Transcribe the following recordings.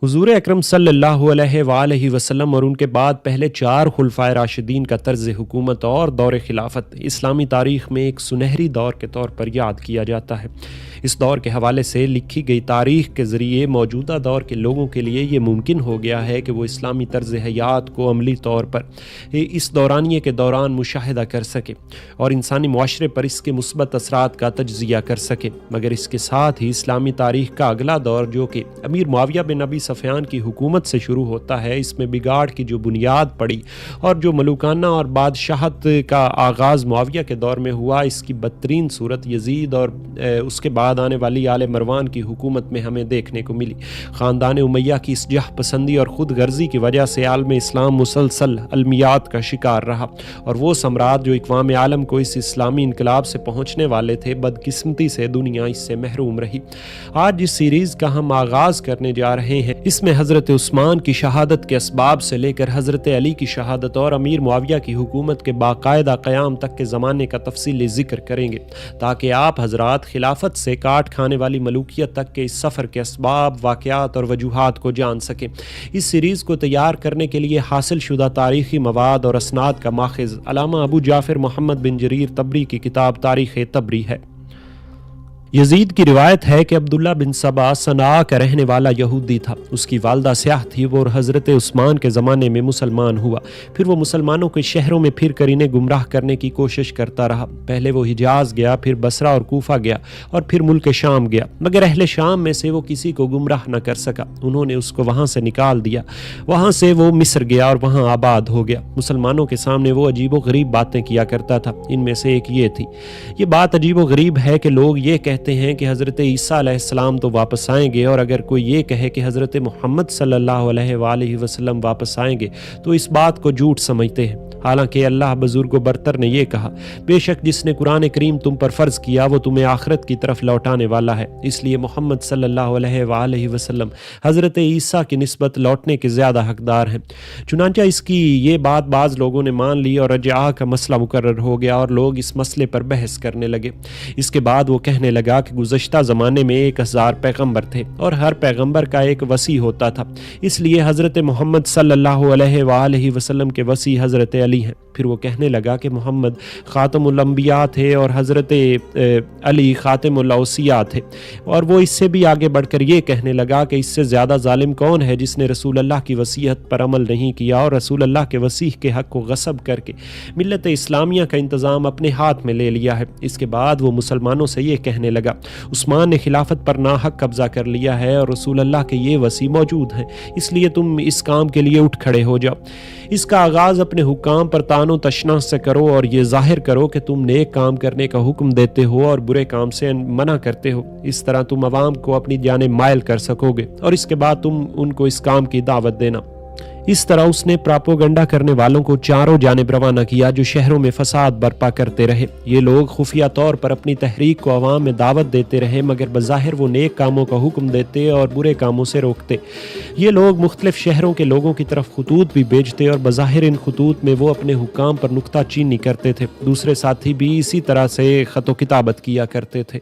حضور اکرم صلی اللہ علیہ وآلہ وسلم اور ان کے بعد پہلے 4 خلفائے راشدین کا طرز حکومت اور دور خلافت اسلامی تاریخ میں ایک سنہری دور کے طور پر یاد کیا جاتا ہے۔ اس دور کے حوالے سے لکھی گئی تاریخ کے ذریعے موجودہ دور کے لوگوں کے لیے یہ ممکن ہو گیا ہے کہ وہ اسلامی طرز حیات کو عملی طور پر اس دورانیے کے دوران مشاہدہ کر سکے اور انسانی معاشرے پر اس کے مثبت اثرات کا تجزیہ کر سکے۔ مگر اس کے ساتھ ہی اسلامی تاریخ کا اگلا دور جو کہ امیر معاویہ بن ابی سفیان کی حکومت سے شروع ہوتا ہے، اس میں بگاڑ کی جو بنیاد پڑی اور جو ملوکانہ اور بادشاہت کا آغاز معاویہ کے دور میں ہوا، اس کی بدترین صورت یزید اور اس کے بعد آنے والی آل مروان کی حکومت میں ہمیں دیکھنے کو ملی۔ خاندان امیہ کی اس جہ پسندی اور خود غرضی کی وجہ سے عالم اسلام مسلسل المیات کا شکار رہا اور وہ سمراٹ جو اقوام عالم کو اس اسلامی انقلاب سے پہنچنے والے تھے، بدقسمتی سے دنیا اس سے محروم رہی۔ آج جس سیریز کا ہم آغاز کرنے جا رہے ہیں، اس میں حضرت عثمان کی شہادت کے اسباب سے لے کر حضرت علی کی شہادت اور امیر معاویہ کی حکومت کے باقاعدہ قیام تک کے زمانے کا تفصیلی ذکر کریں گے، تاکہ آپ حضرات خلافت سے کاٹ کھانے والی ملوکیت تک کے اس سفر کے اسباب، واقعات اور وجوہات کو جان سکیں۔ اس سیریز کو تیار کرنے کے لیے حاصل شدہ تاریخی مواد اور اسناد کا ماخذ علامہ ابو جعفر محمد بن جریر طبری کی کتاب تاریخ طبری ہے۔ یزید کی روایت ہے کہ عبداللہ بن سبا صنعاء کا رہنے والا یہودی تھا، اس کی والدہ سیاہ تھی، وہ حضرت عثمان کے زمانے میں مسلمان ہوا، پھر وہ مسلمانوں کے شہروں میں پھر کر انہیں گمراہ کرنے کی کوشش کرتا رہا۔ پہلے وہ حجاز گیا، پھر بصرہ اور کوفہ گیا اور پھر ملک شام گیا، مگر اہل شام میں سے وہ کسی کو گمراہ نہ کر سکا، انہوں نے اس کو وہاں سے نکال دیا۔ وہاں سے وہ مصر گیا اور وہاں آباد ہو گیا۔ مسلمانوں کے سامنے وہ عجیب و غریب باتیں کیا کرتا تھا، ان میں سے ایک یہ تھی۔ یہ بات عجیب و غریب ہے کہ لوگ یہ کہتے ہیں کہ حضرت عیسیٰ علیہ السلام تو واپس آئیں گے، اور اگر کوئی یہ کہے کہ حضرت محمد صلی اللہ علیہ وآلہ وسلم واپس آئیں گے تو اس بات کو جھوٹ سمجھتے ہیں، حالانکہ اللہ بزرگ و برتر نے یہ کہا، بے شک جس نے قرآن کریم تم پر فرض کیا وہ تمہیں آخرت کی طرف لوٹانے والا ہے، اس لیے محمد صلی اللہ علیہ وآلہ وسلم حضرت عیسیٰ کی نسبت لوٹنے کے زیادہ حقدار ہیں۔ چنانچہ اس کی یہ بات بعض لوگوں نے مان لی اور رجعہ کا مسئلہ مقرر ہو گیا اور لوگ اس مسئلے پر بحث کرنے لگے۔ اس کے بعد وہ کہنے لگا کہ گزشتہ زمانے میں 1000 پیغمبر تھے اور ہر پیغمبر کا ایک وصی ہوتا تھا، اس لیے حضرت محمد صلی اللہ علیہ وآلہ وسلم کے وصی حضرت علی ہیں۔ پھر وہ کہنے لگا کہ محمد خاتم الانبیاء تھے اور حضرت علی خاتم الاوصیاء تھے، اور وہ اس سے بھی آگے بڑھ کر یہ کہنے لگا کہ اس سے زیادہ ظالم کون ہے جس نے رسول اللہ کی وصیت پر عمل نہیں کیا اور رسول اللہ کے وصی کے حق کو غصب کر کے ملت اسلامیہ کا انتظام اپنے ہاتھ میں لے لیا ہے۔ اس کے بعد وہ مسلمانوں سے یہ کہنے لگا، عثمان نے خلافت پر ناحق قبضہ کر لیا ہے اور رسول اللہ کے یہ وصی موجود ہیں، اس لیے تم اس کام کے لیے اٹھ کھڑے ہو جاؤ۔ اس کا آغاز اپنے حکام پر طعن و تشنیع سے کرو اور یہ ظاہر کرو کہ تم نیک کام کرنے کا حکم دیتے ہو اور برے کام سے منع کرتے ہو، اس طرح تم عوام کو اپنی جانب مائل کر سکو گے اور اس کے بعد تم ان کو اس کام کی دعوت دینا۔ اس طرح اس نے پراپوگنڈا کرنے والوں کو چاروں جانب روانہ کیا جو شہروں میں فساد برپا کرتے رہے۔ یہ لوگ خفیہ طور پر اپنی تحریک کو عوام میں دعوت دیتے رہے، مگر بظاہر وہ نیک کاموں کا حکم دیتے اور برے کاموں سے روکتے۔ یہ لوگ مختلف شہروں کے لوگوں کی طرف خطوط بھی بھیجتے اور بظاہر ان خطوط میں وہ اپنے حکام پر نکتہ چینی کرتے تھے۔ دوسرے ساتھی بھی اسی طرح سے خط و کتابت کیا کرتے تھے۔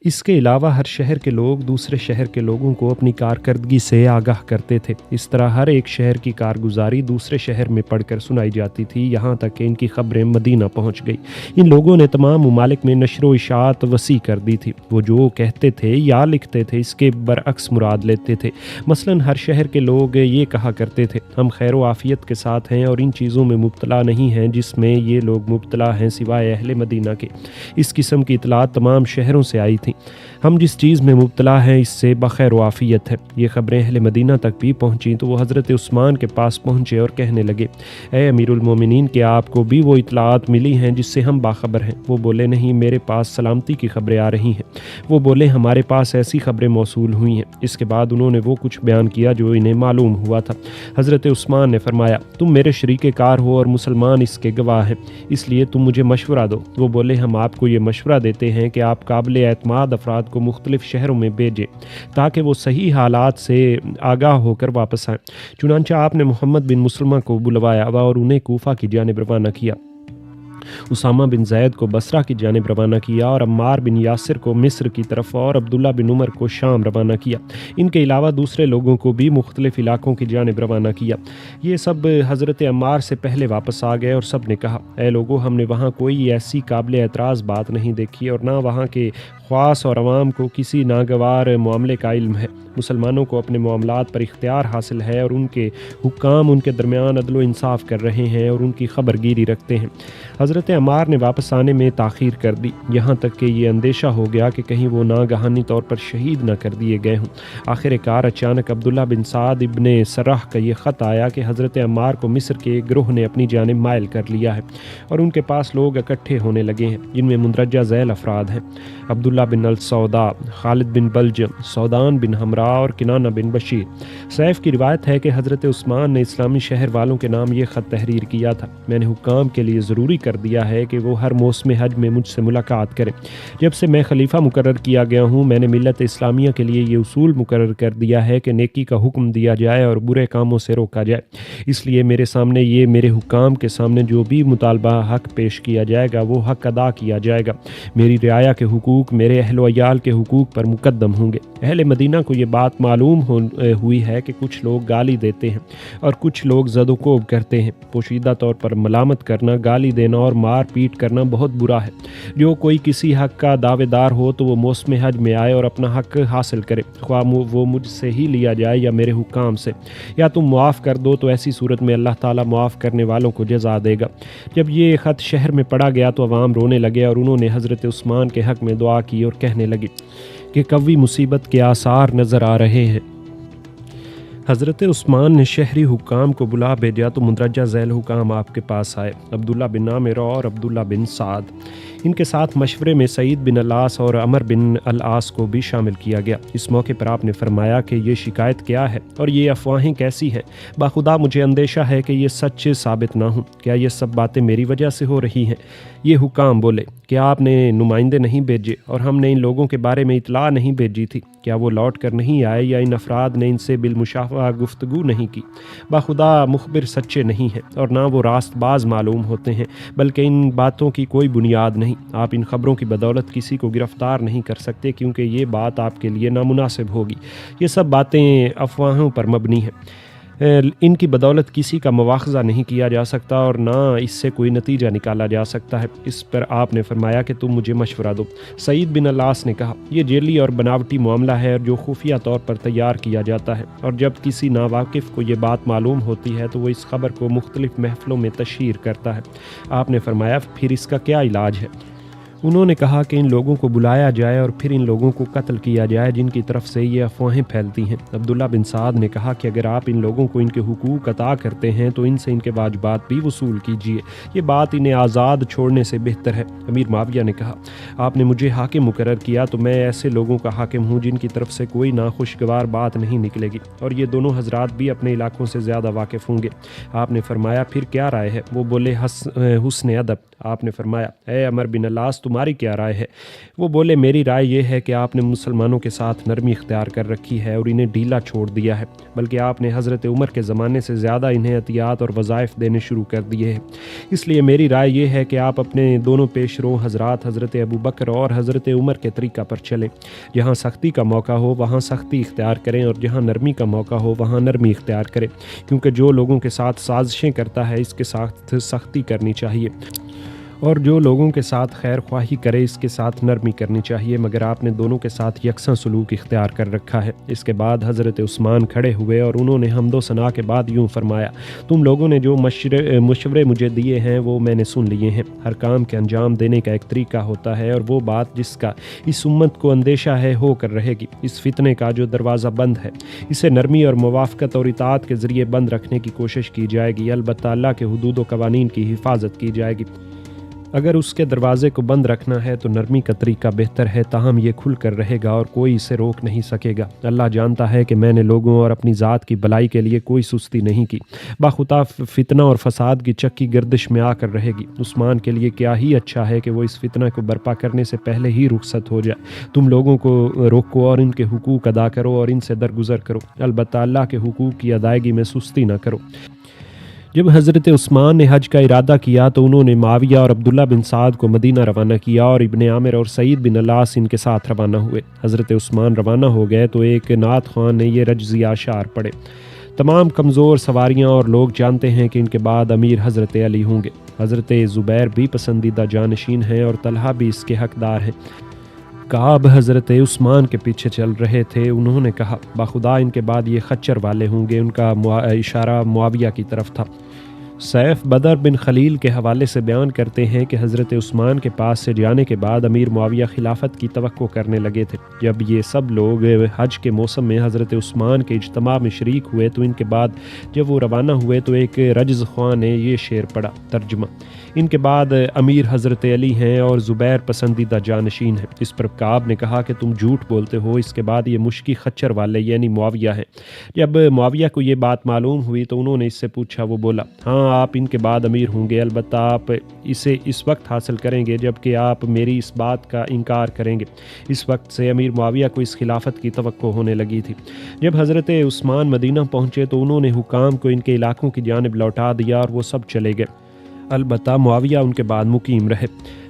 اس کے علاوہ ہر شہر کے لوگ دوسرے شہر کے لوگوں کو اپنی کارکردگی سے آگاہ کرتے تھے۔ اس طرح ہر ایک شہر کی کارگزاری دوسرے شہر میں پڑھ کر سنائی جاتی تھی، یہاں تک کہ ان کی خبریں مدینہ پہنچ گئی۔ ان لوگوں نے تمام ممالک میں نشر و اشاعت وسیع کر دی تھی۔ وہ جو کہتے تھے یا لکھتے تھے اس کے برعکس مراد لیتے تھے۔ مثلاً ہر شہر کے لوگ یہ کہا کرتے تھے، ہم خیر و عافیت کے ساتھ ہیں اور ان چیزوں میں مبتلا نہیں ہیں جس میں یہ لوگ مبتلا ہیں سوائے اہل مدینہ کے۔ اس قسم کی اطلاعات تمام شہروں سے آئی تھی۔ ہم جس چیز میں مبتلا ہیں اس سے بخیر و عافیت ہے۔ یہ خبریں اہل مدینہ تک بھی پہنچیں تو وہ حضرت عثمان کے پاس پہنچے اور کہنے لگے، اے امیر المومنین، کہ آپ کو بھی وہ اطلاعات ملی ہیں جس سے ہم باخبر ہیں؟ وہ بولے، نہیں، میرے پاس سلامتی کی خبریں آ رہی ہیں۔ وہ بولے، ہمارے پاس ایسی خبریں موصول ہوئی ہیں۔ اس کے بعد انہوں نے وہ کچھ بیان کیا جو انہیں معلوم ہوا تھا۔ حضرت عثمان نے فرمایا، تم میرے شریک کار ہو اور مسلمان اس کے گواہ ہیں، اس لیے تم مجھے مشورہ دو۔ وہ بولے، ہم آپ کو یہ مشورہ دیتے ہیں کہ آپ قابل اعتماد افراد کو مختلف شہروں میں بھیجیں تاکہ وہ صحیح حالات سے آگاہ ہو کر واپس آئیں۔ چنانچہ آپ نے محمد بن مسلمہ کو بلوایا اور انہیں کوفہ کی جانب روانہ کیا۔ اسامہ بن زید کو بصرہ کی جانب روانہ کیا اور عمار بن یاسر کو مصر کی طرف اور عبداللہ بن عمر کو شام روانہ کیا۔ ان کے علاوہ دوسرے لوگوں کو بھی مختلف علاقوں کی جانب روانہ کیا۔ یہ سب حضرت عمار سے پہلے واپس آ گئے اور سب نے کہا، اے لوگو، ہم نے وہاں کوئی ایسی قابل اعتراض بات نہیں دیکھی اور نہ وہاں کے خواص اور عوام کو کسی ناگوار معاملے کا علم ہے۔ مسلمانوں کو اپنے معاملات پر اختیار حاصل ہے اور ان کے حکام ان کے درمیان عدل و انصاف کر رہے ہیں اور ان کی خبر گیری رکھتے ہیں۔ حضرت عمار نے واپس آنے میں تاخیر کر دی، یہاں تک کہ یہ اندیشہ ہو گیا کہ کہیں وہ ناگہانی طور پر شہید نہ کر دیے گئے ہوں۔ آخر کار اچانک عبداللہ بن سعد ابن سرح کا یہ خط آیا کہ حضرت عمار کو مصر کے ایک گروہ نے اپنی جانب مائل کر لیا ہے اور ان کے پاس لوگ اکٹھے ہونے لگے ہیں جن میں مندرجہ ذیل افراد ہیں: عبداللہ بن السودا، خالد بن بلجم، سودان بن حمراء اور کنانہ بن بشیر۔ سیف کی روایت ہے کہ حضرت عثمان نے اسلامی شہر والوں کے نام یہ خط تحریر کیا تھا: میں نے حکام کے لیے ضروری کر دیا ہے کہ وہ ہر موسم حج میں مجھ سے ملاقات کریں۔ جب سے میں خلیفہ مقرر کیا گیا ہوں، میں نے ملت اسلامیہ کے لیے یہ اصول مقرر کر دیا ہے کہ نیکی کا حکم دیا جائے اور برے کاموں سے روکا جائے۔ اس لیے میرے سامنے میرے حکام کے سامنے جو بھی مطالبہ حق پیش کیا جائے گا وہ حق ادا کیا جائے گا۔ میری رعایا کے حقوق میرے اہل و عیال کے حقوق پر مقدم ہوں گے۔ اہل مدینہ کو یہ بات معلوم ہوئی ہے کہ کچھ لوگ گالی دیتے ہیں اور کچھ لوگ زد و کوب کرتے ہیں۔ پوشیدہ طور پر ملامت کرنا، گالی دینا اور مار پیٹ کرنا بہت برا ہے۔ جو کوئی کسی حق کا دعوے دار ہو تو وہ موسم حج میں آئے اور اپنا حق حاصل کرے، خواہ وہ مجھ سے ہی لیا جائے یا میرے حکام سے، یا تم معاف کر دو تو ایسی صورت میں اللہ تعالیٰ معاف کرنے والوں کو جزا دے گا۔ جب یہ خط شہر میں پڑا گیا تو عوام رونے لگے اور انہوں نے حضرت عثمان کے حق میں دعا کی اور کہنے لگے کہ قوی مصیبت کے آثار نظر آ رہے ہیں۔ حضرت عثمان نے شہری حکام کو بلا بھیجا تو مندرجہ ذیل حکام آپ کے پاس آئے: عبداللہ بن عامر اور عبداللہ بن سعد۔ ان کے ساتھ مشورے میں سعید بن العاص اور عمر بن العاص کو بھی شامل کیا گیا۔ اس موقع پر آپ نے فرمایا کہ یہ شکایت کیا ہے اور یہ افواہیں کیسی ہیں؟ باخدا مجھے اندیشہ ہے کہ یہ سچ ثابت نہ ہوں۔ کیا یہ سب باتیں میری وجہ سے ہو رہی ہیں؟ یہ حکام بولے: کیا آپ نے نمائندے نہیں بھیجے اور ہم نے ان لوگوں کے بارے میں اطلاع نہیں بھیجی تھی؟ کیا وہ لوٹ کر نہیں آئے یا ان افراد نے ان سے بالمشافہہ گفتگو نہیں کی؟ باخدا مخبر سچے نہیں ہیں اور نہ وہ راست باز معلوم ہوتے ہیں، بلکہ ان باتوں کی کوئی بنیاد نہیں۔ آپ ان خبروں کی بدولت کسی کو گرفتار نہیں کر سکتے کیونکہ یہ بات آپ کے لیے نامناسب ہوگی۔ یہ سب باتیں افواہوں پر مبنی ہیں۔ ان کی بدولت کسی کا مواخذہ نہیں کیا جا سکتا اور نہ اس سے کوئی نتیجہ نکالا جا سکتا ہے۔ اس پر آپ نے فرمایا کہ تم مجھے مشورہ دو۔ سعید بن العاص نے کہا: یہ جیلی اور بناوٹی معاملہ ہے جو خفیہ طور پر تیار کیا جاتا ہے، اور جب کسی ناواقف کو یہ بات معلوم ہوتی ہے تو وہ اس خبر کو مختلف محفلوں میں تشہیر کرتا ہے۔ آپ نے فرمایا: پھر اس کا کیا علاج ہے؟ انہوں نے کہا کہ ان لوگوں کو بلایا جائے اور پھر ان لوگوں کو قتل کیا جائے جن کی طرف سے یہ افواہیں پھیلتی ہیں۔ عبداللہ بن سعد نے کہا کہ اگر آپ ان لوگوں کو ان کے حقوق عطا کرتے ہیں تو ان سے ان کے واجبات بھی وصول کیجیے، یہ بات انہیں آزاد چھوڑنے سے بہتر ہے۔ امیر معاویہ نے کہا: آپ نے مجھے حاکم مقرر کیا تو میں ایسے لوگوں کا حاکم ہوں جن کی طرف سے کوئی ناخوشگوار بات نہیں نکلے گی، اور یہ دونوں حضرات بھی اپنے علاقوں سے زیادہ واقف ہوں گے۔ آپ نے فرمایا: پھر کیا رائے ہے؟ وہ بولے: حسن ادب۔ آپ نے فرمایا: اے عمر بن العاص، تمہاری کیا رائے ہے؟ وہ بولے: میری رائے یہ ہے کہ آپ نے مسلمانوں کے ساتھ نرمی اختیار کر رکھی ہے اور انہیں ڈھیلا چھوڑ دیا ہے، بلکہ آپ نے حضرت عمر کے زمانے سے زیادہ انہیں عطیات اور وظائف دینے شروع کر دیے ہیں۔ اس لیے میری رائے یہ ہے کہ آپ اپنے دونوں پیش رو حضرات حضرت ابو بکر اور حضرت عمر کے طریقہ پر چلیں۔ جہاں سختی کا موقع ہو وہاں سختی اختیار کریں اور جہاں نرمی کا موقع ہو وہاں نرمی اختیار کریں، کیونکہ جو لوگوں کے ساتھ سازشیں کرتا ہے اس کے ساتھ سختی کرنی چاہیے، اور جو لوگوں کے ساتھ خیر خواہی کرے اس کے ساتھ نرمی کرنی چاہیے، مگر آپ نے دونوں کے ساتھ یکساں سلوک اختیار کر رکھا ہے۔ اس کے بعد حضرت عثمان کھڑے ہوئے اور انہوں نے حمد و ثنا کے بعد یوں فرمایا: تم لوگوں نے جو مشورے مجھے دیے ہیں وہ میں نے سن لیے ہیں۔ ہر کام کے انجام دینے کا ایک طریقہ ہوتا ہے، اور وہ بات جس کا اس امت کو اندیشہ ہے ہو کر رہے گی۔ اس فتنے کا جو دروازہ بند ہے اسے نرمی اور موافقت اور اطاعت کے ذریعے بند رکھنے کی کوشش کی جائے گی، البتہ اللہ کے حدود و قوانین کی حفاظت کی جائے گی۔ اگر اس کے دروازے کو بند رکھنا ہے تو نرمی کا طریقہ بہتر ہے، تاہم یہ کھل کر رہے گا اور کوئی اسے روک نہیں سکے گا۔ اللہ جانتا ہے کہ میں نے لوگوں اور اپنی ذات کی بھلائی کے لیے کوئی سستی نہیں کی۔ باخدا فتنہ اور فساد کی چکی گردش میں آ کر رہے گی۔ عثمان کے لیے کیا ہی اچھا ہے کہ وہ اس فتنہ کو برپا کرنے سے پہلے ہی رخصت ہو جائے۔ تم لوگوں کو روکو اور ان کے حقوق ادا کرو اور ان سے درگزر کرو، البتہ اللہ کے حقوق کی ادائیگی میں سستی نہ کرو۔ جب حضرت عثمان نے حج کا ارادہ کیا تو انہوں نے معاویہ اور عبداللہ بن سعد کو مدینہ روانہ کیا اور ابن عامر اور سعید بن العاص ان کے ساتھ روانہ ہوئے۔ حضرت عثمان روانہ ہو گئے تو ایک نعت خوان نے یہ رجزیہ اشعار پڑھے: تمام کمزور سواریاں اور لوگ جانتے ہیں کہ ان کے بعد امیر حضرت علی ہوں گے۔ حضرت زبیر بھی پسندیدہ جانشین ہیں اور طلحہ بھی اس کے حقدار ہیں۔ کعب حضرت عثمان کے پیچھے چل رہے تھے۔ انہوں نے کہا بخدا ان کے بعد یہ خچر والے ہوں گے۔ ان کا اشارہ معاویہ کی طرف تھا۔ سیف بدر بن خلیل کے حوالے سے بیان کرتے ہیں کہ حضرت عثمان کے پاس سے جانے کے بعد امیر معاویہ خلافت کی توقع کرنے لگے تھے۔ جب یہ سب لوگ حج کے موسم میں حضرت عثمان کے اجتماع میں شریک ہوئے تو ان کے بعد جب وہ روانہ ہوئے تو ایک رجز خواں نے یہ شعر پڑھا: ترجمہ: ان کے بعد امیر حضرت علی ہیں اور زبیر پسندیدہ جانشین ہیں۔ اس پر کعب نے کہا کہ تم جھوٹ بولتے ہو، اس کے بعد یہ مشکی خچر والے یعنی معاویہ ہیں۔ جب معاویہ کو یہ بات معلوم ہوئی تو انہوں نے اس سے پوچھا۔ وہ بولا: ہاں، آپ ان کے بعد امیر ہوں گے، البتہ آپ اسے اس وقت حاصل کریں گے جب کہ آپ میری اس بات کا انکار کریں گے۔ اس وقت سے امیر معاویہ کو اس خلافت کی توقع ہونے لگی تھی۔ جب حضرت عثمان مدینہ پہنچے تو انہوں نے حکام کو ان کے علاقوں کی جانب لوٹا دیا اور وہ سب چلے گئے، البتہ معاویہ ان کے بعد مقیم رہے۔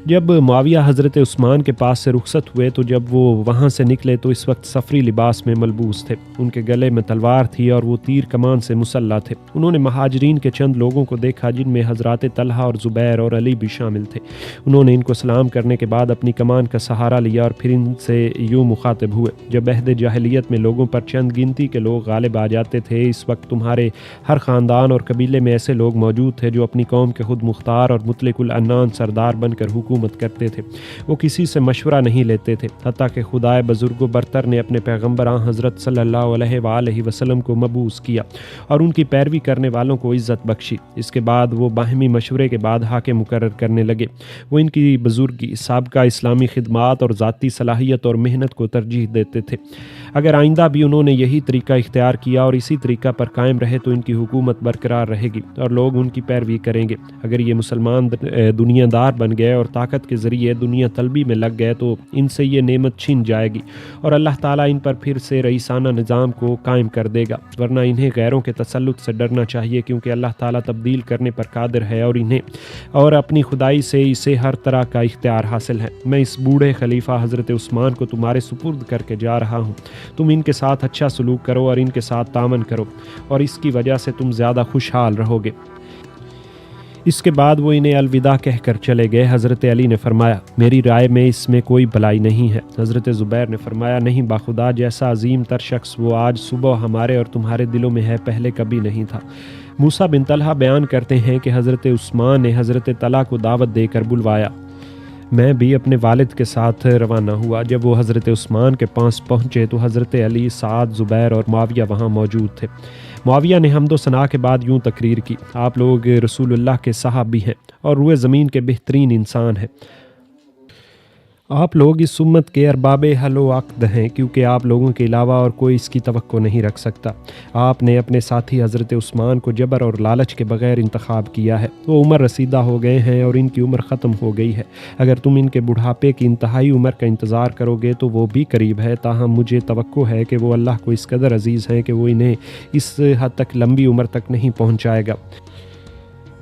جب معاویہ حضرت عثمان کے پاس سے رخصت ہوئے تو جب وہ وہاں سے نکلے تو اس وقت سفری لباس میں ملبوس تھے۔ ان کے گلے میں تلوار تھی اور وہ تیر کمان سے مسلح تھے۔ انہوں نے مہاجرین کے چند لوگوں کو دیکھا جن میں حضرات طلحہ اور زبیر اور علی بھی شامل تھے۔ انہوں نے ان کو سلام کرنے کے بعد اپنی کمان کا سہارا لیا اور پھر ان سے یوں مخاطب ہوئے: جب عہد جاہلیت میں لوگوں پر چند گنتی کے لوگ غالب آ جاتے تھے، اس وقت تمہارے ہر خاندان اور قبیلے میں ایسے لوگ موجود تھے جو اپنی قوم کے خود مختار اور مطلق العنان سردار بن کر حکومت کرتے تھے۔ وہ کسی سے مشورہ نہیں لیتے تھے، حتیٰ کہ خدائے بزرگ و برتر نے اپنے پیغمبر حضرت صلی اللہ علیہ وآلہ وسلم کو مبعوث کیا اور ان کی پیروی کرنے والوں کو عزت بخشی۔ اس کے بعد وہ باہمی مشورے کے بعد حاکم مقرر کرنے لگے۔ وہ ان کی بزرگی، سابقہ اسلامی خدمات اور ذاتی صلاحیت اور محنت کو ترجیح دیتے تھے۔ اگر آئندہ بھی انہوں نے یہی طریقہ اختیار کیا اور اسی طریقہ پر قائم رہے تو ان کی حکومت برقرار رہے گی اور لوگ ان کی پیروی کریں گے۔ اگر یہ مسلمان دنیا دار بن گئے اور طاقت کے ذریعے دنیا طلبی میں لگ گئے تو ان سے یہ نعمت چھن جائے گی اور اللہ تعالیٰ ان پر پھر سے رئیسانہ نظام کو قائم کر دے گا، ورنہ انہیں غیروں کے تسلط سے ڈرنا چاہیے، کیونکہ اللہ تعالیٰ تبدیل کرنے پر قادر ہے اور اپنی خدائی سے اسے ہر طرح کا اختیار حاصل ہے۔ میں اس بوڑھے خلیفہ حضرت عثمان کو تمہارے سپرد کر کے جا رہا ہوں۔ تم ان کے ساتھ اچھا سلوک کرو اور ان کے ساتھ تعاون کرو اور اس کی وجہ سے تم زیادہ خوشحال رہو گے۔ اس کے بعد وہ انہیں الوداع کہہ کر چلے گئے۔ حضرت علی نے فرمایا: میری رائے میں اس میں کوئی بھلائی نہیں ہے۔ حضرت زبیر نے فرمایا: نہیں باخدا، جیسا عظیم تر شخص وہ آج صبح ہمارے اور تمہارے دلوں میں ہے، پہلے کبھی نہیں تھا۔ موسیٰ بن طلحہ بیان کرتے ہیں کہ حضرت عثمان نے حضرت طلحہ کو دعوت دے کر بلوایا۔ میں بھی اپنے والد کے ساتھ روانہ ہوا۔ جب وہ حضرت عثمان کے پاس پہنچے تو حضرت علی، سعد، زبیر اور معاویہ وہاں موجود تھے۔ معاویہ نے حمد و ثنا کے بعد یوں تقریر کی: آپ لوگ رسول اللہ کے صحابی ہیں اور روئے زمین کے بہترین انسان ہیں۔ آپ لوگ اس امت کے ارباب حل و عقد ہیں، کیونکہ آپ لوگوں کے علاوہ اور کوئی اس کی توقع نہیں رکھ سکتا۔ آپ نے اپنے ساتھی حضرت عثمان کو جبر اور لالچ کے بغیر انتخاب کیا ہے۔ وہ عمر رسیدہ ہو گئے ہیں اور ان کی عمر ختم ہو گئی ہے۔ اگر تم ان کے بڑھاپے کی انتہائی عمر کا انتظار کرو گے تو وہ بھی قریب ہے، تاہم مجھے توقع ہے کہ وہ اللہ کو اس قدر عزیز ہیں کہ وہ انہیں اس حد تک لمبی عمر تک نہیں پہنچائے گا۔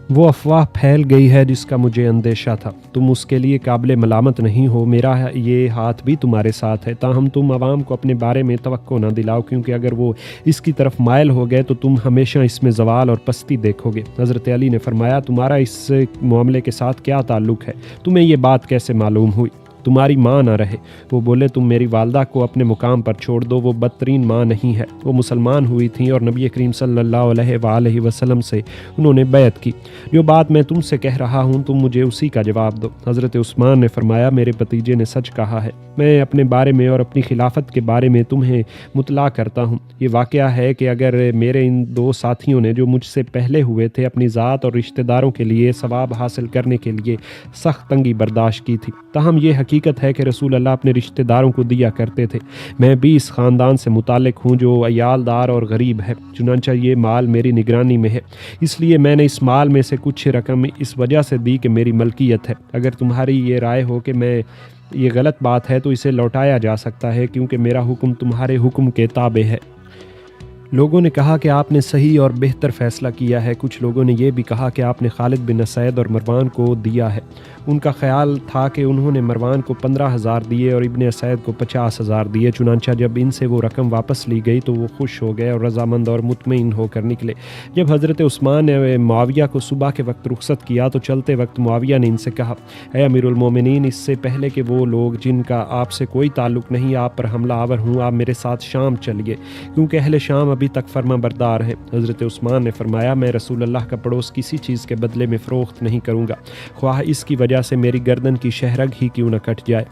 وہ افواہ پھیل گئی ہے جس کا مجھے اندیشہ تھا، تم اس کے لیے قابل ملامت نہیں ہو، میرا یہ ہاتھ بھی تمہارے ساتھ ہے، تاہم تم عوام کو اپنے بارے میں توقع نہ دلاؤ، کیونکہ اگر وہ اس کی طرف مائل ہو گئے تو تم ہمیشہ اس میں زوال اور پستی دیکھو گے۔ حضرت علی نے فرمایا: تمہارا اس معاملے کے ساتھ کیا تعلق ہے؟ تمہیں یہ بات کیسے معلوم ہوئی؟ تمہاری ماں نہ رہے۔ وہ بولے: تم میری والدہ کو اپنے مقام پر چھوڑ دو، وہ بدترین ماں نہیں ہے۔ وہ مسلمان ہوئی تھیں اور نبی کریم صلی اللہ علیہ وآلہ وسلم سے انہوں نے بیعت کی۔ جو بات میں تم سے کہہ رہا ہوں تم مجھے اسی کا جواب دو۔ حضرت عثمان نے فرمایا: میرے بھتیجے نے سچ کہا ہے۔ میں اپنے بارے میں اور اپنی خلافت کے بارے میں تمہیں مطلع کرتا ہوں۔ یہ واقعہ ہے کہ اگر میرے ان دو ساتھیوں نے جو مجھ سے پہلے ہوئے تھے اپنی ذات اور رشتہ داروں کے لیے ثواب حاصل کرنے کے لیے سخت تنگی برداشت کی تھی، تاہم یہ حقیقت ہے کہ رسول اللہ اپنے رشتہ داروں کو دیا کرتے تھے۔ میں بھی اس خاندان سے متعلق ہوں جو عیال دار اور غریب ہے، چنانچہ یہ مال میری نگرانی میں ہے، اس لیے میں نے اس مال میں سے کچھ رقم اس وجہ سے دی کہ میری ملکیت ہے۔ اگر تمہاری یہ رائے ہو کہ میں یہ غلط بات ہے تو اسے لوٹایا جا سکتا ہے، کیونکہ میرا حکم تمہارے حکم کے تابع ہے۔ لوگوں نے کہا کہ آپ نے صحیح اور بہتر فیصلہ کیا ہے۔ کچھ لوگوں نے یہ بھی کہا کہ آپ نے خالد بن اسید اور مروان کو دیا ہے۔ ان کا خیال تھا کہ انہوں نے مروان کو 15,000 دیے اور ابن اسید کو 50,000 دیے۔ چنانچہ جب ان سے وہ رقم واپس لی گئی تو وہ خوش ہو گئے اور رضامند اور مطمئن ہو کر نکلے۔ جب حضرت عثمان نے معاویہ کو صبح کے وقت رخصت کیا تو چلتے وقت معاویہ نے ان سے کہا، اے امیر المومنین، اس سے پہلے کہ وہ لوگ جن کا آپ سے کوئی تعلق نہیں آپ پر حملہ آور ہوں، آپ میرے ساتھ شام چلیے، کیونکہ اہل شام ابھی تک فرما بردار ہیں۔ حضرت عثمان نے فرمایا، میں رسول اللہ کا پڑوس کسی چیز کے بدلے میں فروخت نہیں کروں گا، خواہ اس کی وجہ سے میری گردن کی شہرگ ہی کیوں نہ کٹ جائے۔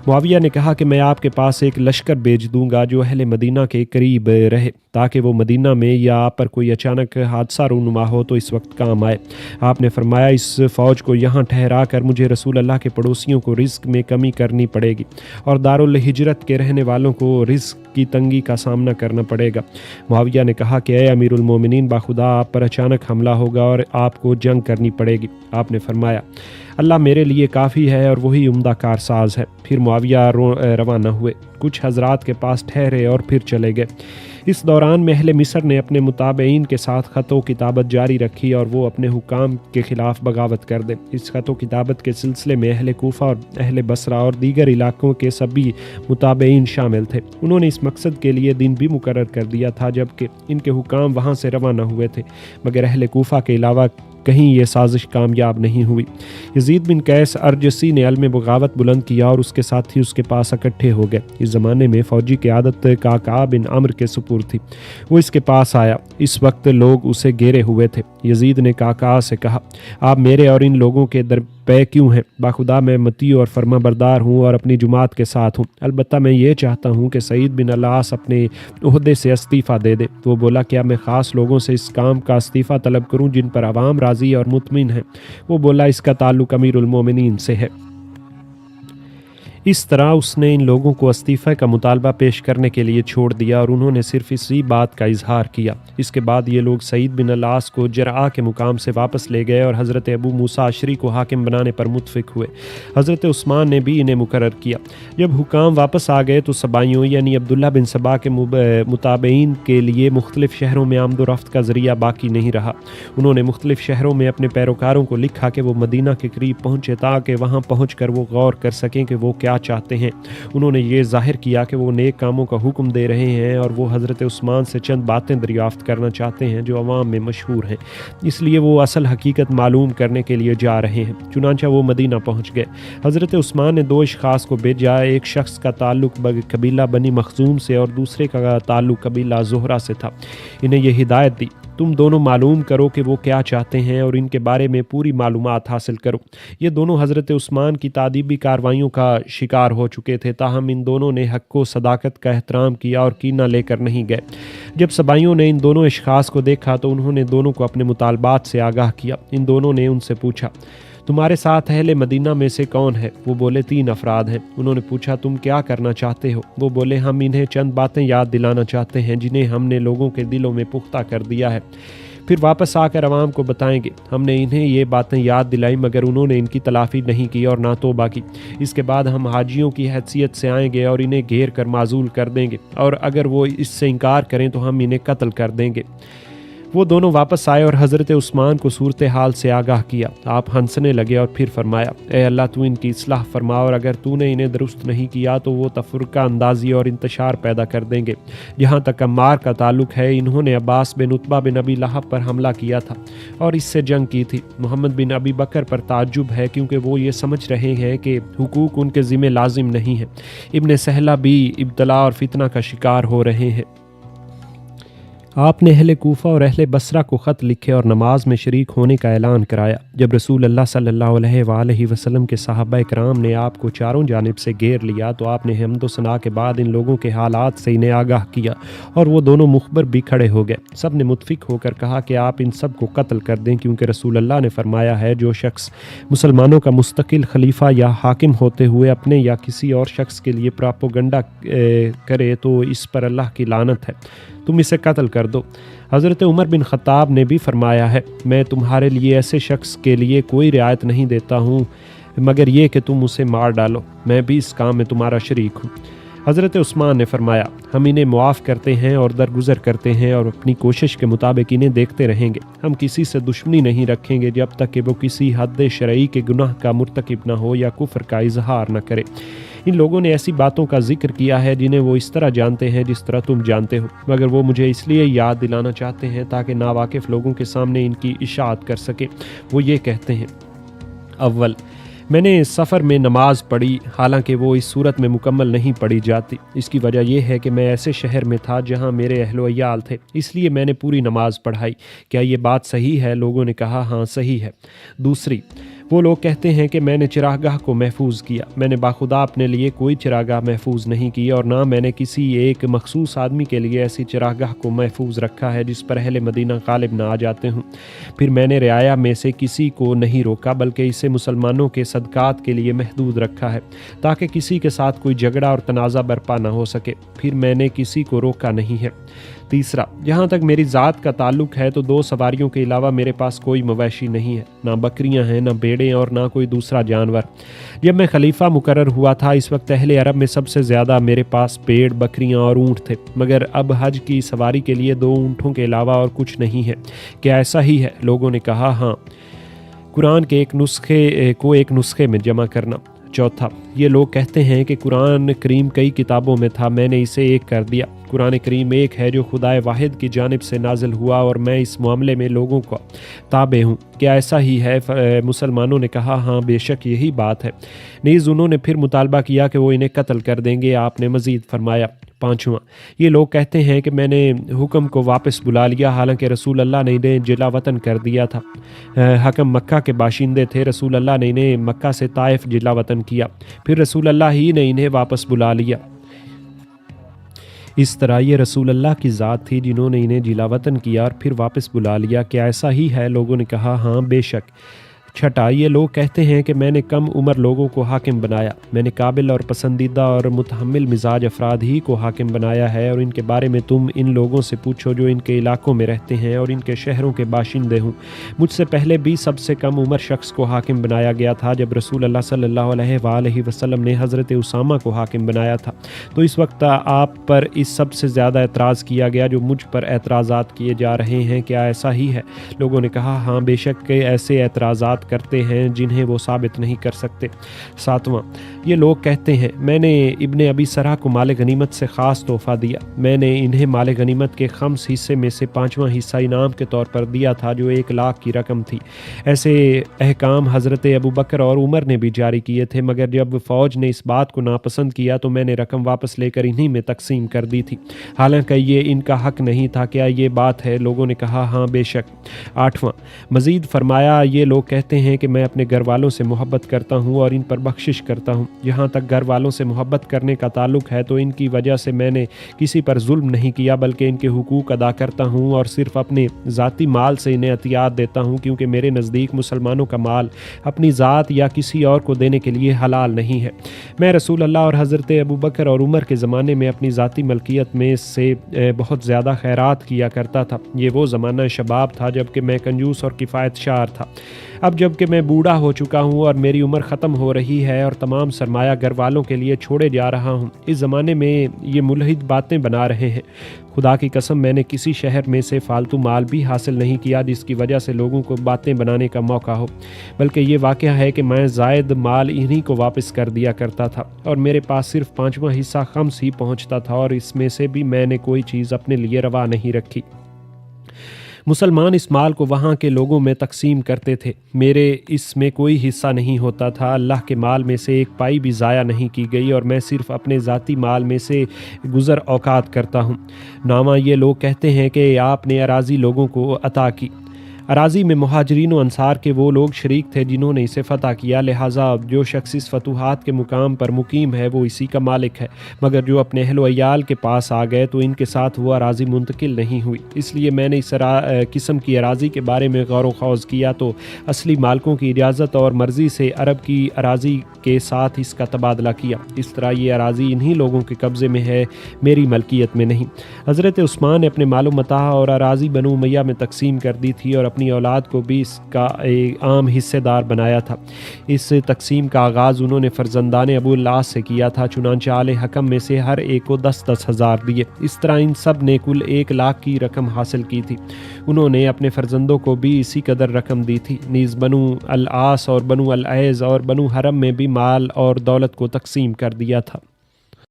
معاویہ نے کہا کہ میں آپ کے پاس ایک لشکر بھیج دوں گا جو اہل مدینہ کے قریب رہے، تاکہ وہ مدینہ میں یا آپ پر کوئی اچانک حادثہ رونما ہو تو اس وقت کام آئے۔ آپ نے فرمایا، اس فوج کو یہاں ٹھہرا کر مجھے رسول اللہ کے پڑوسیوں کو رزق میں کمی کرنی پڑے گی اور دارالہجرت کے رہنے والوں کو رزق کی تنگی کا سامنا کرنا پڑے گا۔ معاویہ نے کہا کہ اے امیر المومنین، باخدا آپ پر اچانک حملہ ہوگا اور آپ کو جنگ کرنی پڑے گی۔ آپ نے فرمایا، اللہ میرے لیے کافی ہے اور وہی عمدہ کارساز ہے۔ پھر معاویہ روانہ ہوئے، کچھ حضرات کے پاس ٹھہرے اور پھر چلے گئے۔ اس دوران میں اہل مصر نے اپنے متابعین کے ساتھ خط و کتابت جاری رکھی اور وہ اپنے حکام کے خلاف بغاوت کر دیں۔ اس خط و کتابت کے سلسلے میں اہل کوفہ اور اہل بصرہ اور دیگر علاقوں کے سبھی متابعین شامل تھے۔ انہوں نے اس مقصد کے لیے دن بھی مقرر کر دیا تھا جبکہ ان کے حکام وہاں سے روانہ ہوئے تھے، مگر اہل کوفہ کے علاوہ کہیں یہ سازش کامیاب نہیں ہوئی۔ یزید بن قیس ارجسی نے علم بغاوت بلند کیا اور اس کے ساتھی اس کے پاس اکٹھے ہو گئے۔ اس زمانے میں فوجی قیادت قعقاع بن عمرو کے سپرد تھی۔ وہ اس کے پاس آیا، اس وقت لوگ اسے گھیرے ہوئے تھے۔ یزید نے قعقاع سے کہا، آپ میرے اور ان لوگوں کے درپے کیوں ہیں؟ باخدا میں مطیع اور فرما بردار ہوں اور اپنی جماعت کے ساتھ ہوں، البتہ میں یہ چاہتا ہوں کہ سعید بن العاص اپنے عہدے سے استعفیٰ دے دے۔ وہ بولا، کیا میں خاص لوگوں سے اس کام کا استعفیٰ طلب کروں جن پر عوام راضی اور مطمئن ہیں؟ وہ بولا، اس کا تعلق امیر المومنین سے ہے۔ اس طرح اس نے ان لوگوں کو استعفے کا مطالبہ پیش کرنے کے لیے چھوڑ دیا اور انہوں نے صرف اسی بات کا اظہار کیا۔ اس کے بعد یہ لوگ سعید بن العاص کو جرعا کے مقام سے واپس لے گئے اور حضرت ابو موسیٰ اشعری کو حاکم بنانے پر متفق ہوئے۔ حضرت عثمان نے بھی انہیں مقرر کیا۔ جب حکام واپس آ گئے تو سبائیوں یعنی عبداللہ بن سبا کے متابعین کے لیے مختلف شہروں میں آمد و رفت کا ذریعہ باقی نہیں رہا۔ انہوں نے مختلف شہروں میں اپنے پیروکاروں کو لکھا کہ وہ مدینہ کے قریب پہنچے تاکہ وہاں پہنچ کر وہ غور کر سکیں کہ وہ کیا چاہتے ہیں۔ انہوں نے یہ ظاہر کیا کہ وہ نیک کاموں کا حکم دے رہے ہیں اور وہ حضرت عثمان سے چند باتیں دریافت کرنا چاہتے ہیں جو عوام میں مشہور ہیں، اس لیے وہ اصل حقیقت معلوم کرنے کے لیے جا رہے ہیں۔ چنانچہ وہ مدینہ پہنچ گئے۔ حضرت عثمان نے دو اشخاص کو بھیجا، ایک شخص کا تعلق قبیلہ بنی مخزوم سے اور دوسرے کا تعلق قبیلہ زہرہ سے تھا۔ انہیں یہ ہدایت دی، تم دونوں معلوم کرو کہ وہ کیا چاہتے ہیں اور ان کے بارے میں پوری معلومات حاصل کرو۔ یہ دونوں حضرت عثمان کی تادیبی کارروائیوں کا شکار ہو چکے تھے، تاہم ان دونوں نے حق و صداقت کا احترام کیا اور کینہ لے کر نہیں گئے۔ جب سبائیوں نے ان دونوں اشخاص کو دیکھا تو انہوں نے دونوں کو اپنے مطالبات سے آگاہ کیا۔ ان دونوں نے ان سے پوچھا، تمہارے ساتھ اہل مدینہ میں سے کون ہے؟ وہ بولے 3 افراد ہیں۔ انہوں نے پوچھا، تم کیا کرنا چاہتے ہو؟ وہ بولے، ہم انہیں چند باتیں یاد دلانا چاہتے ہیں جنہیں ہم نے لوگوں کے دلوں میں پختہ کر دیا ہے، پھر واپس آ کر عوام کو بتائیں گے۔ ہم نے انہیں یہ باتیں یاد دلائی مگر انہوں نے ان کی تلافی نہیں کی اور نہ توبہ کی۔ اس کے بعد ہم حاجیوں کی حیثیت سے آئیں گے اور انہیں گھیر کر معزول کر دیں گے، اور اگر وہ اس سے انکار کریں تو ہم انہیں قتل کر دیں گے۔ وہ دونوں واپس آئے اور حضرت عثمان کو صورتحال سے آگاہ کیا۔ آپ ہنسنے لگے اور پھر فرمایا، اے اللہ تو ان کی اصلاح فرما، اور اگر تو نے انہیں درست نہیں کیا تو وہ تفرقہ اندازی اور انتشار پیدا کر دیں گے۔ جہاں تک عمار کا تعلق ہے، انہوں نے عباس بن عتبہ بن ابی لہب پر حملہ کیا تھا اور اس سے جنگ کی تھی۔ محمد بن ابی بکر پر تعجب ہے کیونکہ وہ یہ سمجھ رہے ہیں کہ حقوق ان کے ذمہ لازم نہیں ہیں۔ ابن سہلہ بھی ابتلا اور فتنہ کا شکار ہو رہے ہیں۔ آپ نے اہل کوفہ اور اہل بصرہ کو خط لکھے اور نماز میں شریک ہونے کا اعلان کرایا۔ جب رسول اللہ صلی اللہ علیہ وآلہ وسلم کے صحابہ کرام نے آپ کو چاروں جانب سے گھیر لیا تو آپ نے حمد و ثنا کے بعد ان لوگوں کے حالات سے انہیں آگاہ کیا اور وہ دونوں مخبر بھی کھڑے ہو گئے۔ سب نے متفق ہو کر کہا کہ آپ ان سب کو قتل کر دیں، کیونکہ رسول اللہ نے فرمایا ہے، جو شخص مسلمانوں کا مستقل خلیفہ یا حاکم ہوتے ہوئے اپنے یا کسی اور شخص کے لیے پراپوگنڈا کرے تو اس پر اللہ کی لعنت ہے، تم اسے قتل کر دو۔ حضرت عمر بن خطاب نے بھی فرمایا ہے، میں تمہارے لیے ایسے شخص کے لیے کوئی رعایت نہیں دیتا ہوں مگر یہ کہ تم اسے مار ڈالو، میں بھی اس کام میں تمہارا شریک ہوں۔ حضرت عثمان نے فرمایا ہم انہیں معاف کرتے ہیں اور درگزر کرتے ہیں اور اپنی کوشش کے مطابق انہیں دیکھتے رہیں گے۔ ہم کسی سے دشمنی نہیں رکھیں گے جب تک کہ وہ کسی حد شرعی کے گناہ کا مرتکب نہ ہو یا کفر کا اظہار نہ کرے۔ ان لوگوں نے ایسی باتوں کا ذکر کیا ہے جنہیں وہ اس طرح جانتے ہیں جس طرح تم جانتے ہو، مگر وہ مجھے اس لیے یاد دلانا چاہتے ہیں تاکہ ناواقف لوگوں کے سامنے ان کی اشاعت کر سکے۔ وہ یہ کہتے ہیں، اول، میں نے سفر میں نماز پڑھی، حالانکہ وہ اس صورت میں مکمل نہیں پڑھی جاتی۔ اس کی وجہ یہ ہے کہ میں ایسے شہر میں تھا جہاں میرے اہل و عیال تھے، اس لیے میں نے پوری نماز پڑھائی۔ کیا یہ بات صحیح ہے؟ لوگوں نے کہا ہاں صحیح ہے۔ دوسری، وہ لوگ کہتے ہیں کہ میں نے چراگاہ کو محفوظ کیا۔ میں نے باخدا اپنے لیے کوئی چراگاہ محفوظ نہیں کی، اور نہ میں نے کسی ایک مخصوص آدمی کے لیے ایسی چراگاہ کو محفوظ رکھا ہے جس پر اہل مدینہ غالب نہ آ جاتے ہوں۔ پھر میں نے رعایا میں سے کسی کو نہیں روکا، بلکہ اسے مسلمانوں کے صدقات کے لیے محدود رکھا ہے تاکہ کسی کے ساتھ کوئی جھگڑا اور تنازع برپا نہ ہو سکے۔ پھر میں نے کسی کو روکا نہیں ہے۔ تیسرا، جہاں تک میری ذات کا تعلق ہے تو 2 سواریوں کے علاوہ میرے پاس کوئی مویشی نہیں ہے، نہ بکریاں ہیں، نہ بھیڑیں، اور نہ کوئی دوسرا جانور۔ جب میں خلیفہ مقرر ہوا تھا اس وقت اہل عرب میں سب سے زیادہ میرے پاس بھیڑ، بکریاں اور اونٹ تھے، مگر اب حج کی سواری کے لیے 2 اونٹوں کے علاوہ اور کچھ نہیں ہے۔ کیا ایسا ہی ہے؟ لوگوں نے کہا ہاں۔ قرآن کے ایک نسخے میں جمع کرنا۔ چوتھا، یہ لوگ کہتے ہیں کہ قرآن کریم کئی کتابوں میں تھا، میں نے اسے ایک کر دیا۔ قرآن کریم ایک ہے جو خدائے واحد کی جانب سے نازل ہوا، اور میں اس معاملے میں لوگوں کا تابع ہوں۔ کیا ایسا ہی ہے؟ مسلمانوں نے کہا ہاں بے شک یہی بات ہے۔ نیز انہوں نے پھر مطالبہ کیا کہ وہ انہیں قتل کر دیں گے۔ آپ نے مزید فرمایا۔ پانچواں، یہ لوگ کہتے ہیں کہ میں نے حکم کو واپس بلا لیا، حالانکہ رسول اللہ نے انہیں جلا وطن کر دیا تھا۔ حکم مکہ کے باشندے تھے، رسول اللہ نے انہیں مکہ سے طائف جلا وطن کیا، پھر رسول اللہ ہی نے انہیں واپس بلا لیا۔ اس طرح یہ رسول اللہ کی ذات تھی جنہوں نے انہیں جلا وطن کیا اور پھر واپس بلا لیا۔ کیا ایسا ہی ہے؟ لوگوں نے کہا ہاں بے شک۔ چھٹا، یہ لوگ کہتے ہیں کہ میں نے کم عمر لوگوں کو حاکم بنایا، میں نے قابل اور پسندیدہ اور متحمل مزاج افراد ہی کو حاکم بنایا ہے، اور ان کے بارے میں تم ان لوگوں سے پوچھو جو ان کے علاقوں میں رہتے ہیں اور ان کے شہروں کے باشندے ہوں۔ مجھ سے پہلے بھی سب سے کم عمر شخص کو حاکم بنایا گیا تھا۔ جب رسول اللہ صلی اللہ علیہ وآلہ وسلم نے حضرت اسامہ کو حاکم بنایا تھا تو اس وقت آپ پر اس سب سے زیادہ اعتراض کیا گیا جو مجھ پر اعتراضات کیے جا رہے ہیں۔ کیا ایسا ہی ہے؟ لوگوں نے کہا ہاں بے شک کہ ایسے اعتراضات کرتے ہیں جنہیں وہ ثابت نہیں کر سکتے۔ ساتواں، یہ لوگ کہتے ہیں میں نے ابن ابی سرح کو مال غنیمت سے خاص تحفہ دیا، میں نے انہیں مال غنیمت کے 5 حصے میں سے 5واں حصہ انعام کے طور پر دیا تھا جو 1 لاکھ کی رقم تھی۔ ایسے احکام حضرت ابو بکر اور عمر نے بھی جاری کیے تھے، مگر جب فوج نے اس بات کو ناپسند کیا تو میں نے رقم واپس لے کر انہی میں تقسیم کر دی تھی، حالانکہ یہ ان کا حق نہیں تھا۔ کیا یہ بات ہے؟ لوگوں نے کہا ہاں بے شک۔ 8واں، مزید فرمایا یہ لوگ کہتے ہیں کہ میں اپنے گھر والوں سے محبت کرتا ہوں اور ان پر بخشش کرتا ہوں۔ جہاں تک گھر والوں سے محبت کرنے کا تعلق ہے تو ان کی وجہ سے میں نے کسی پر ظلم نہیں کیا، بلکہ ان کے حقوق ادا کرتا ہوں اور صرف اپنے ذاتی مال سے انہیں عطیات دیتا ہوں، کیونکہ میرے نزدیک مسلمانوں کا مال اپنی ذات یا کسی اور کو دینے کے لیے حلال نہیں ہے۔ میں رسول اللہ اور حضرت ابو بکر اور عمر کے زمانے میں اپنی ذاتی ملکیت میں سے بہت زیادہ خیرات کیا کرتا تھا۔ یہ وہ زمانہ شباب تھا جب کہ میں کنجوس اور کفایت شار تھا۔ اب جب کہ میں بوڑھا ہو چکا ہوں اور میری عمر ختم ہو رہی ہے اور تمام سرمایہ گھر والوں کے لیے چھوڑے جا رہا ہوں، اس زمانے میں یہ ملحد باتیں بنا رہے ہیں۔ خدا کی قسم میں نے کسی شہر میں سے فالتو مال بھی حاصل نہیں کیا جس کی وجہ سے لوگوں کو باتیں بنانے کا موقع ہو، بلکہ یہ واقعہ ہے کہ میں زائد مال انہی کو واپس کر دیا کرتا تھا اور میرے پاس صرف 5واں حصہ خمس ہی پہنچتا تھا، اور اس میں سے بھی میں نے کوئی چیز اپنے لیے روا نہیں رکھی۔ مسلمان اس مال کو وہاں کے لوگوں میں تقسیم کرتے تھے، میرے اس میں کوئی حصہ نہیں ہوتا تھا۔ اللہ کے مال میں سے 1 پائی بھی ضائع نہیں کی گئی اور میں صرف اپنے ذاتی مال میں سے گزر اوقات کرتا ہوں۔ نامہ، یہ لوگ کہتے ہیں کہ آپ نے اراضی لوگوں کو عطا کی۔ اراضی میں مہاجرین و انصار کے وہ لوگ شریک تھے جنہوں نے اسے فتح کیا، لہٰذا جو شخص اس فتوحات کے مقام پر مقیم ہے وہ اسی کا مالک ہے، مگر جو اپنے اہل و عیال کے پاس آ گئے تو ان کے ساتھ وہ اراضی منتقل نہیں ہوئی۔ اس لیے میں نے اس قسم کی اراضی کے بارے میں غور و خوض کیا تو اصلی مالکوں کی اجازت اور مرضی سے عرب کی اراضی کے ساتھ اس کا تبادلہ کیا۔ اس طرح یہ اراضی انہی لوگوں کے قبضے میں ہے، میری ملکیت میں نہیں۔ حضرت عثمان نے اپنے مال و متاع اور اراضی بنو امیہ میں تقسیم کر دی تھی اور اپنی اولاد کو بھی اس کا ایک عام حصے دار بنایا تھا۔ اس تقسیم کا آغاز انہوں نے فرزندان ابو العاص سے کیا تھا، چنانچہ آل حکم میں سے ہر ایک کو 10-10 ہزار دیے۔ اس طرح ان سب نے کل 1 لاکھ کی رقم حاصل کی تھی۔ انہوں نے اپنے فرزندوں کو بھی اسی قدر رقم دی تھی۔ نیز بنو العاص اور بنو العیز اور بنو حرم میں بھی مال اور دولت کو تقسیم کر دیا تھا۔